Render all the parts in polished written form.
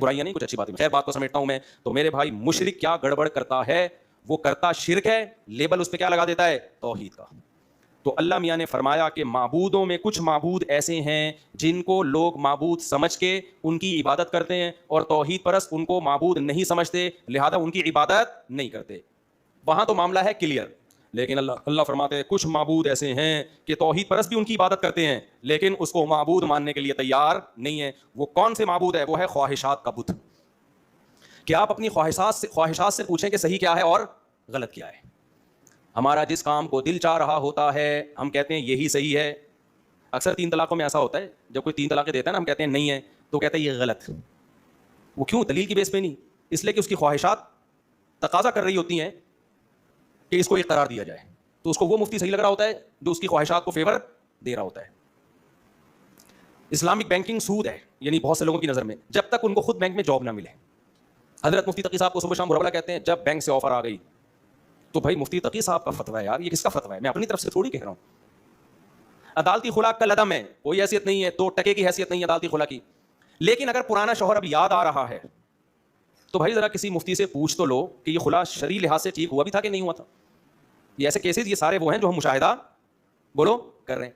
برائیاں نہیں, کچھ اچھی باتیں. خیر بات کو سمیٹتا ہوں میں. تو میرے بھائی مشرک کیا گڑبڑ کرتا ہے, وہ کرتا شرک ہے, لیبل اس پہ کیا لگا دیتا ہے, توحید کا. تو اللہ میاں نے فرمایا کہ معبودوں میں کچھ معبود ایسے ہیں جن کو لوگ معبود سمجھ کے ان کی عبادت کرتے ہیں, اور توحید پرست ان کو معبود نہیں سمجھتے, لہذا ان کی عبادت نہیں کرتے. وہاں تو معاملہ ہے کلیئر. لیکن اللہ فرماتے ہیں کچھ معبود ایسے ہیں کہ توحید پرست بھی ان کی عبادت کرتے ہیں لیکن اس کو معبود ماننے کے لیے تیار نہیں ہے. وہ کون سے معبود ہے؟ وہ ہے خواہشات کا بت. کہ آپ اپنی خواہشات سے پوچھیں کہ صحیح کیا ہے اور غلط کیا ہے. ہمارا جس کام کو دل چاہ رہا ہوتا ہے ہم کہتے ہیں یہی صحیح ہے. اکثر 3 طلاقوں میں ایسا ہوتا ہے, جب کوئی 3 طلاقیں دیتا ہے نا ہم کہتے ہیں نہیں ہے, تو کہتے ہیں یہ غلط. وہ کیوں؟ دلیل کی بیس پہ نہیں, اس لیے کہ اس کی خواہشات تقاضا کر رہی ہوتی ہیں کہ اس کو ایک قرار دیا جائے. تو اس کو وہ مفتی صحیح لگ رہا ہوتا ہے جو اس کی خواہشات کو فیور دے رہا ہوتا ہے. اسلامک بینکنگ سود ہے, یعنی بہت سے لوگوں کی نظر میں جب تک ان کو خود بینک میں جاب نہ ملے. حضرت مفتی تقی صاحب کو صبح شام برابر کہتے ہیں جب بینک سے آفر آ گئی تو بھائی مفتی تقی صاحب کا فتویٰ ہے یار, یہ کس کا فتویٰ ہے, میں اپنی طرف سے تھوڑی کہہ رہا ہوں. عدالتی خلا کل عدم ہے, کوئی حیثیت نہیں ہے, 2 ٹکے کی حیثیت نہیں ہے عدالتی خلا کی. لیکن اگر پرانا شوہر اب یاد آ رہا ہے تو بھائی ذرا کسی مفتی سے پوچھ تو لو کہ یہ خلا شرعی لحاظ سے ٹھیک ہوا بھی تھا کہ نہیں ہوا تھا. یہ ایسے کیسز یہ سارے وہ ہیں جو ہم مشاہدہ بولو کر رہے ہیں.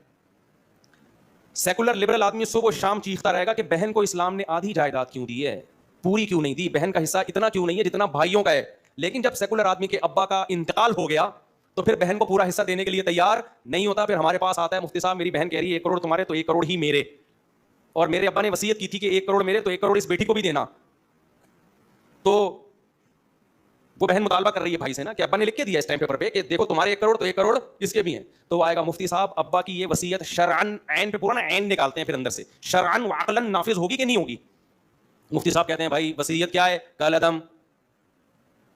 سیکولر لبرل آدمی صبح و شام چیختا رہے گا کہ بہن کو اسلام نے آدھی جائیداد کیوں دی ہے, پوری کیوں نہیں دی, بہن کا حصہ اتنا کیوں نہیں ہے جتنا بھائیوں کا ہے. لیکن جب سیکولر آدمی کے ابا کا انتقال ہو گیا تو پھر بہن کو پورا حصہ دینے کے لیے تیار نہیں ہوتا. پھر ہمارے پاس آتا ہے مفتی صاحب میری بہن کہہ رہی ہے 1 کروڑ تمہارے تو 1 کروڑ ہی میرے, اور میرے ابا نے وصیت کی تھی کہ 1 کروڑ میرے تو 1 کروڑ اس بیٹی کو بھی دینا. تو وہ بہن مطالبہ کر رہی ہے بھائی سے نا کہ ابا نے لکھ کے دیا اس ٹائم پیپر پہ کہ دیکھو تمہارے 1 کروڑ تو 1 کروڑ اس کے بھی ہیں. تو آئے گا مفتی صاحب ابا کی یہ وصیت شرعن عین پہ پورا نا عین نکالتے ہیں پھر اندر سے, شرعن وعقلاً نافذ ہوگی کہ نہیں ہوگی. مفتی صاحب کہتے ہیں بھائی وصیت کیا ہے, کل عدم,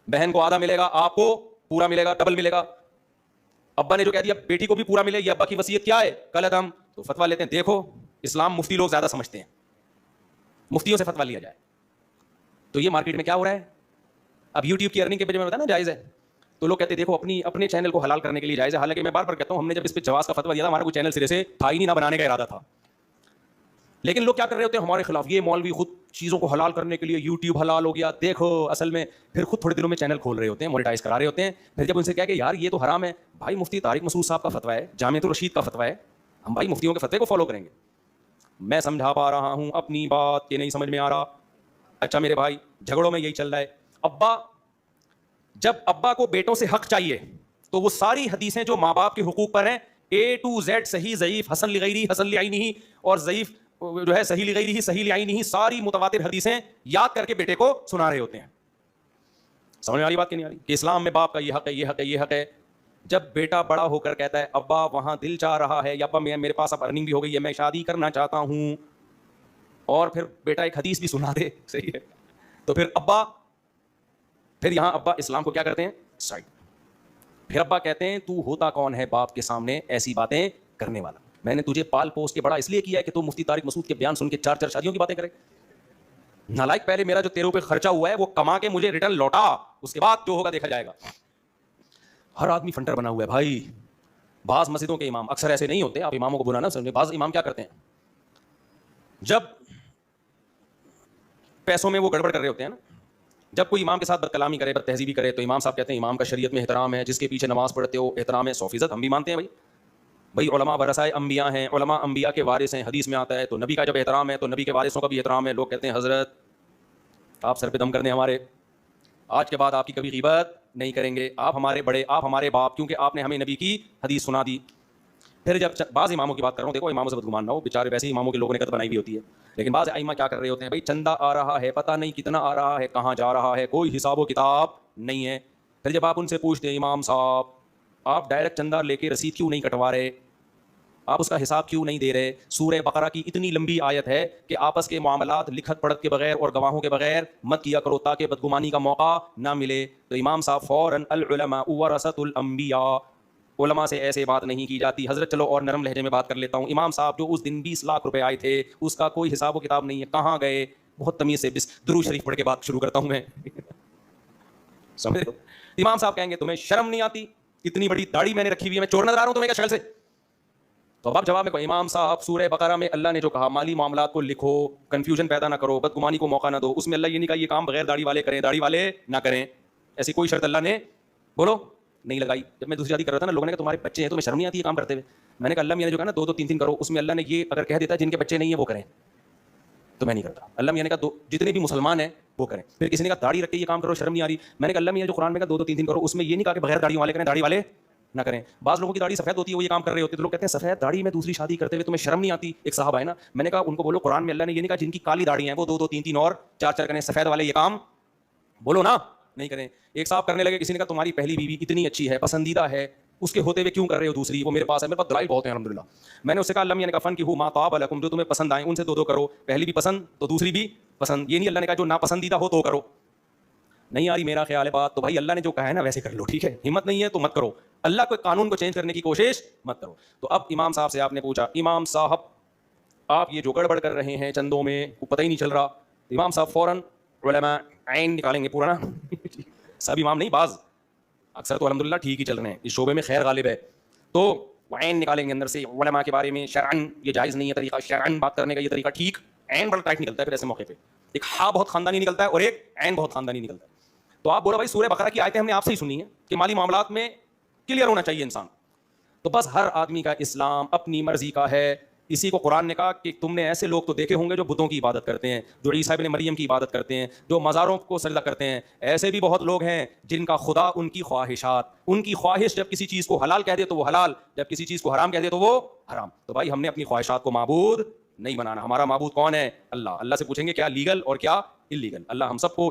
بہن کو آدھا ملے گا, آپ کو پورا ملے گا, ڈبل ملے گا. ابا نے جو کہہ دیا بیٹی کو بھی پورا ملے, یہ ابا کی وصیت کیا ہے, کل عدم. تو فتویٰ لیتے ہیں دیکھو اسلام مفتی لوگ زیادہ سمجھتے ہیں, مفتیوں سے فتویٰ لیا جائے. تو یہ مارکیٹ میں کیا ہو رہا ہے اب یوٹیوب کی ارننگ کے پیج میں بتایا نا جائز ہے, تو لوگ کہتے ہیں دیکھو اپنے چینل کو حلال کرنے کے لیے جائز ہے. حالانکہ میں بار بار کہتا ہوں ہم نے جب اس پہ جواز کا فتویٰ دیا تھا ہمارا کوئی چینل سرے سے تھا ہی نہیں, نہ بنانے کا ارادہ تھا. لیکن لوگ کیا کر رہے ہوتے ہیں ہمارے خلاف, یہ مولوی خود چیزوں کو حلال کرنے کے لیے یوٹیوب حلال ہو گیا دیکھو, اصل میں پھر خود تھوڑے دنوں میں چینل کھول رہے ہوتے ہیں, مونیٹائز کرا رہے ہوتے ہیں. پھر جب ان سے کہا کہ یار یہ تو حرام ہے, بھائی مفتی طارق مسعود صاحب کا فتویٰ ہے, جامعۃ الرشید کا فتویٰ ہے, ہم بھائی مفتیوں کے فتوے کو فالو کریں گے. میں سمجھا پا رہا ہوں اپنی بات, یہ نہیں سمجھ میں آ رہا. اچھا میرے بھائی جھگڑوں میں یہی چل رہا ہے. جب ابا کو بیٹوں سے حق چاہیے تو وہ ساری حدیثیں جو ماں باپ کے حقوق پر ہیں A to Z, صحیح ضعیف, حسن لغیری حسن لعینہ, اور ضعیف جو ہے صحیح لغیری صحیح لعینہ, ساری متواتر حدیثیں یاد کر کے بیٹے کو سنا رہے ہوتے ہیں. سمجھ میں آ رہی بات کہ نہیں آ رہی کہ اسلام میں باپ کا یہ حق ہے, یہ حق ہے, یہ حق ہے. جب بیٹا بڑا ہو کر کہتا ہے ابا وہاں دل چاہ رہا ہے, یا ابا میرے پاس اب ارننگ بھی ہو گئی ہے, میں شادی کرنا چاہتا ہوں, اور پھر بیٹا ایک حدیث بھی سنا دے, صحیح ہے, تو پھر ابا پھر یہاں ابا اسلام کو کیا کرتے ہیں سائڈ. پھر ابا کہتے ہیں تو ہوتا کون ہے باپ کے سامنے ایسی باتیں کرنے والا, میں نے تجھے پال پوس کے بڑا اس لیے کیا ہے کہ تو مفتی طارق مسعود کے بیان سن کے 4 شادیوں کی باتیں کرے. نالائق, پہلے میرا جو تیرے اوپر خرچہ ہوا ہے وہ کما کے مجھے ریٹرن لوٹا, اس کے بعد جو ہوگا دیکھا جائے گا. ہر آدمی فنٹر بنا ہوا ہے بھائی. بعض مسجدوں کے امام, اکثر ایسے نہیں ہوتے, آپ اماموں کو برا نہ سمجھیں, بعض امام کیا کرتے ہیں جب پیسوں میں وہ گڑبڑ کر رہے ہوتے ہیں نا, جب کوئی امام کے ساتھ بد کلامی کرے, بد تہذیبی کرے, تو امام صاحب کہتے ہیں امام کا شریعت میں احترام ہے, جس کے پیچھے نماز پڑھتے ہو احترام ہے, 100% ہم بھی مانتے ہیں بھائی علماء ورثائے انبیاء ہیں, علماء انبیاء کے وارث ہیں, حدیث میں آتا ہے. تو نبی کا جب احترام ہے تو نبی کے وارثوں کا بھی احترام ہے. لوگ کہتے ہیں حضرت آپ سر پہ دم کر دیں ہمارے, آج کے بعد آپ کی کبھی غیبت نہیں کریں گے, آپ ہمارے بڑے, آپ ہمارے باپ, کیونکہ آپ نے ہمیں نبی کی حدیث سنا دی. پھر جب بعض اماموں کی بات کر رہا ہوں, دیکھو اماموں سے بدگمان نہ ہو, بیچارے ویسے ہی اماموں کے لوگوں نے قد بنائی بھی ہوتی ہے. لیکن بعض ائمہ کیا کر رہے ہوتے ہیں بھائی چندہ آ رہا ہے, پتہ نہیں کتنا آ رہا ہے, کہاں جا رہا ہے, کوئی حساب و کتاب نہیں ہے. پھر جب آپ ان سے پوچھتے ہیں امام صاحب آپ ڈائریکٹ چندہ لے کے رسید کیوں نہیں کٹوا رہے, آپ اس کا حساب کیوں نہیں دے رہے, سورہ بقرہ کی اتنی لمبی آیت ہے کہ آپس کے معاملات لکھت پڑھت کے بغیر اور گواہوں کے بغیر مت کیا کرو تاکہ بدگمانی کا موقع نہ ملے. تو امام صاحب فوراً العلماء ورثۃ الانبیاء, علماء سے ایسے بات نہیں کی جاتی. حضرت چلو اور نرم لہجے میں بات کر لیتا ہوں, امام صاحب جو اس دن 20 لاکھ روپے آئے تھے اس کا کوئی حساب و کتاب نہیں ہے, کہاں گئے؟ بہت تمیز سے درود شریف پڑھ کے بات شروع کرتا ہوں میں. سمجھ رہے ہو؟ امام صاحب کہیں گے تمہیں شرم نہیں آتی, اتنی بڑی داڑھی میں نے رکھی ہوئی ہے, میں چور نظر آ رہا ہوں تمہیں کیا شکل سے؟ تو اب جواب میں امام صاحب سورہ بقرہ میں اللہ نے جو کہا مالی معاملات کو لکھو، کنفیوژن پیدا نہ کرو، بدگمانی کو موقع نہ دو، اس میں اللہ یہ نہیں کہا یہ کام بغیر داڑھی والے کریں، داڑھی والے نہ کریں، ایسی کوئی شرط اللہ نے بولو نہیں لگائی. جب میں دوسری شادی کر رہا تھا نا، لوگوں نے کہا تمہارے بچے ہیں تمہیں شرم نہیں آتی یہ کام کرتے ہوئے؟ میں نے کہا اللہ میاں نے جو کہا نا 2 2 3 3 کرو، اس میں اللہ نے یہ اگر کہہ دیتا ہے جن کے بچے نہیں ہیں وہ کریں تو میں نہیں کرتا. اللہ میاں نے کہا جتنے بھی مسلمان ہیں وہ کریں. پھر کسی نے کہا داڑھی رکھ کے یہ کام کرو شرم نہیں آ رہی، میں نے کہا اللہ میاں جو قرآن میں کہا 2 2 3 3 کرو، اس میں یہ نہیں کہا کہ بغیر داڑھی والے کریں، داڑھی والے نہ کریں. بعض لوگوں کی داڑھی سفید ہوتی ہے وہ یہ کام کر رہے ہوتے ہیں، تو لوگ کہتے ہیں سفید داڑھی میں دوسری شادی کرتے ہوئے تمہیں شرم نہیں آتی؟ ایک صاحب ہے نا، میں نے کہا ان کو بولو قرآن میں اللہ نے یہ نہیں کہا جن کی کالی داڑھی ہیں وہ 2 2 3 3 اور 4 4 کریں، سفید والے یہ کام بولو نا نہیں کریں. ایک صاحب کرنے لگے، کسی نے کہا تمہاری پہلی بیوی اتنی اچھی ہے، پسندیدہ ہے، اس کے ہوتے ہوئے کیوں کر رہے ہو دوسری؟ وہ میرے پاس ہے، میرے پاس دلائل بہت ہیں الحمدللہ. میں نے اس سے کہا اللہ میاں نے کہا فن کی ہو ما طاب لکم، جو تمہیں پسند آئیں ان سے 2 2 کرو، پہلی بھی پسند تو دوسری بھی پسند. یہ نہیں اللہ نے کہا جو ناپسندیدہ ہو تو کرو. نہیں آ رہی میرا خیال ہے بات؟ تو بھائی اللہ نے جو کہا ہے نا ویسے کر لو، ٹھیک ہے؟ ہمت نہیں ہے تو مت کرو، اللہ کے قانون کو چینج کرنے کی کوشش مت کرو. تو اب امام صاحب سے آپ نے پوچھا امام صاحب آپ یہ جو گڑبڑ کر رہے ہیں چندوں میں پتہ ہی نہیں چل رہا، تو امام صاحب فوراً علماء عین نکالیں گے پورا نا سب امام نہیں، بعض اکثر تو الحمدللہ ٹھیک ہی چل رہے ہیں، اس شعبے میں خیر غالب ہے، تو عین نکالیں گے اندر سے علماء کے بارے میں. شرعن یہ جائز نہیں ہے طریقہ، شرعن بات کرنے کا یہ طریقہ ٹھیک، عین بڑا ٹائٹ نکلتا ہے پھر ایسے موقع پہ، ایک ہاں بہت خاندانی نکلتا ہے اور ایک عین بہت خاندانی نکلتا ہے. تو آپ بولو بھائی سورہ بقرہ کی آیتیں ہم نے آپ سے ہی سنی ہیں کہ مالی معاملات میں کلیئر ہونا چاہیے انسان، تو بس ہر آدمی کا اسلام اپنی مرضی کا ہے. اسی کو قرآن نے کہا کہ تم نے ایسے لوگ تو دیکھے ہوں گے جو بتوں کی عبادت کرتے ہیں، جو عیسیٰ ابن مریم کی عبادت کرتے ہیں، جو مزاروں کو سجدہ کرتے ہیں، ایسے بھی بہت لوگ ہیں جن کا خدا ان کی خواہشات، ان کی خواہش جب کسی چیز کو حلال کہہ دے تو وہ حلال، جب کسی چیز کو حرام کہہ دے تو وہ حرام. تو بھائی ہم نے اپنی خواہشات کو معبود نہیں بنانا، ہمارا معبود کون ہے؟ اللہ. اللہ سے پوچھیں گے کیا لیگل اور کیا اللیگل. اللہ ہم سب کو